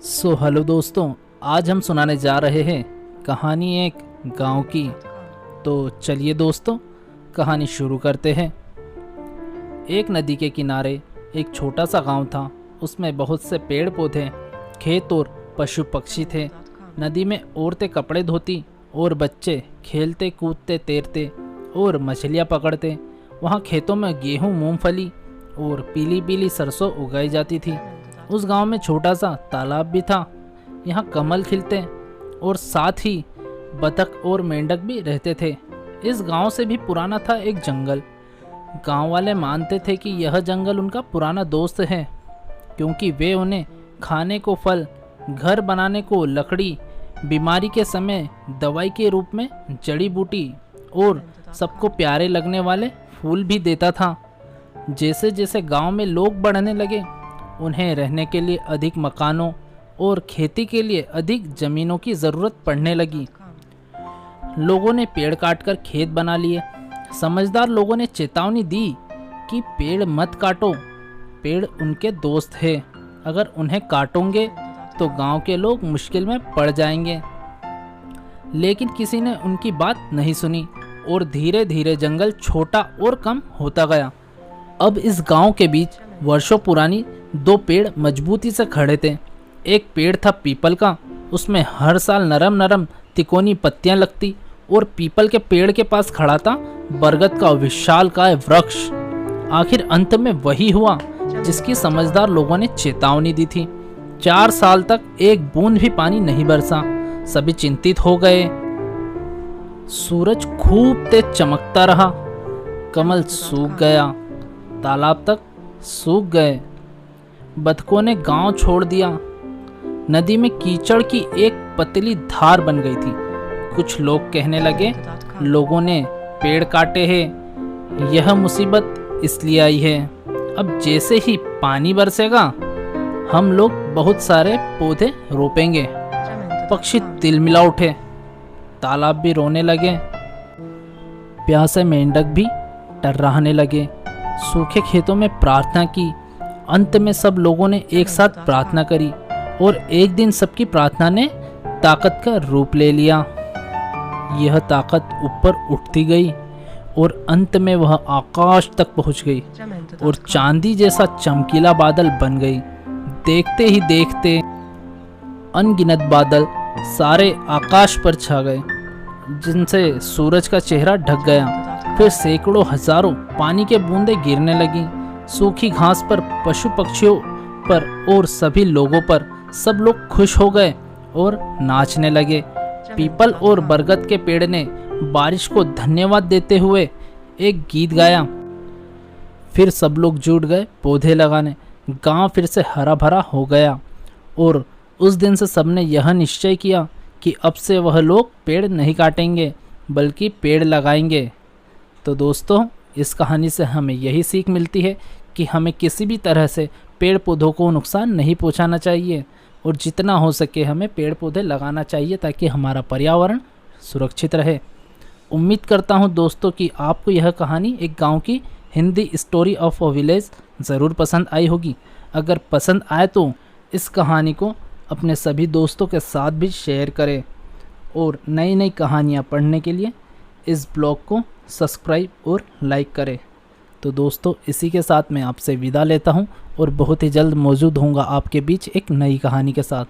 Hello दोस्तों, आज हम सुनाने जा रहे हैं कहानी एक गांव की। तो चलिए दोस्तों, कहानी शुरू करते हैं। एक नदी के किनारे एक छोटा सा गांव था। उसमें बहुत से पेड़ पौधे, खेत और पशु पक्षी थे। नदी में औरतें कपड़े धोती और बच्चे खेलते कूदते तैरते और मछलियाँ पकड़ते। वहाँ खेतों में गेहूँ, मूंगफली और पीली पीली सरसों उगाई जाती थी। उस गांव में छोटा सा तालाब भी था। यहाँ कमल खिलते और साथ ही बतख और मेंढक भी रहते थे। इस गांव से भी पुराना था एक जंगल। गांव वाले मानते थे कि यह जंगल उनका पुराना दोस्त है, क्योंकि वे उन्हें खाने को फल, घर बनाने को लकड़ी, बीमारी के समय दवाई के रूप में जड़ी बूटी और सबको प्यारे लगने वाले फूल भी देता था। जैसे जैसे गांव में लोग बढ़ने लगे, उन्हें रहने के लिए अधिक मकानों और खेती के लिए अधिक जमीनों की ज़रूरत पड़ने लगी। लोगों ने पेड़ काटकर खेत बना लिए। समझदार लोगों ने चेतावनी दी कि पेड़ मत काटो, पेड़ उनके दोस्त है। अगर उन्हें काटोगे तो गांव के लोग मुश्किल में पड़ जाएंगे। लेकिन किसी ने उनकी बात नहीं सुनी और धीरे धीरे जंगल छोटा और कम होता गया। अब इस गांव के बीच वर्षों पुरानी दो पेड़ मजबूती से खड़े थे। एक पेड़ था पीपल का, उसमें हर साल नरम नरम तिकोनी पत्तियां लगती, और पीपल के पेड़ के पास खड़ा था बरगद का विशालकाय वृक्ष। आखिर अंत में वही हुआ जिसकी समझदार लोगों ने चेतावनी दी थी। 4 साल तक एक बूंद भी पानी नहीं बरसा। सभी चिंतित हो गए। सूरज खूब तेज चमकता रहा, कमल सूख गया, तालाब तक सूख गए, बतखों ने गांव छोड़ दिया। नदी में कीचड़ की एक पतली धार बन गई थी। कुछ लोग कहने लगे, लोगों ने पेड़ काटे हैं, यह मुसीबत इसलिए आई है। अब जैसे ही पानी बरसेगा, हम लोग बहुत सारे पौधे रोपेंगे। पक्षी तिलमिला उठे, तालाब भी रोने लगे, प्यासे मेंढक भी टर्राहने लगे। सूखे खेतों में प्रार्थना की। अंत में सब लोगों ने एक साथ प्रार्थना करी और एक दिन सबकी प्रार्थना ने ताकत का रूप ले लिया। यह ताकत ऊपर उठती गई और अंत में वह आकाश तक पहुंच गई और चांदी जैसा चमकीला बादल बन गई। देखते ही देखते अनगिनत बादल सारे आकाश पर छा गए, जिनसे सूरज का चेहरा ढक गया। फिर सैकड़ों हजारों पानी के बूंदें गिरने लगी, सूखी घास पर, पशु पक्षियों पर और सभी लोगों पर। सब लोग खुश हो गए और नाचने लगे। पीपल और बरगद के पेड़ ने बारिश को धन्यवाद देते हुए एक गीत गाया। फिर सब लोग जुट गए पौधे लगाने। गांव फिर से हरा भरा हो गया और उस दिन से सबने यह निश्चय किया कि अब से वह लोग पेड़ नहीं काटेंगे बल्कि पेड़ लगाएंगे। तो दोस्तों, इस कहानी से हमें यही सीख मिलती है कि हमें किसी भी तरह से पेड़ पौधों को नुकसान नहीं पहुंचाना चाहिए और जितना हो सके हमें पेड़ पौधे लगाना चाहिए ताकि हमारा पर्यावरण सुरक्षित रहे। उम्मीद करता हूं दोस्तों कि आपको यह कहानी एक गांव की Hindi story of a village ज़रूर पसंद आई होगी। अगर पसंद आए तो इस कहानी को अपने सभी दोस्तों के साथ भी शेयर करें और नई नई कहानियाँ पढ़ने के लिए इस ब्लॉग को सब्सक्राइब और लाइक करें। तो दोस्तों, इसी के साथ मैं आपसे विदा लेता हूं और बहुत ही जल्द मौजूद होऊंगा आपके बीच एक नई कहानी के साथ।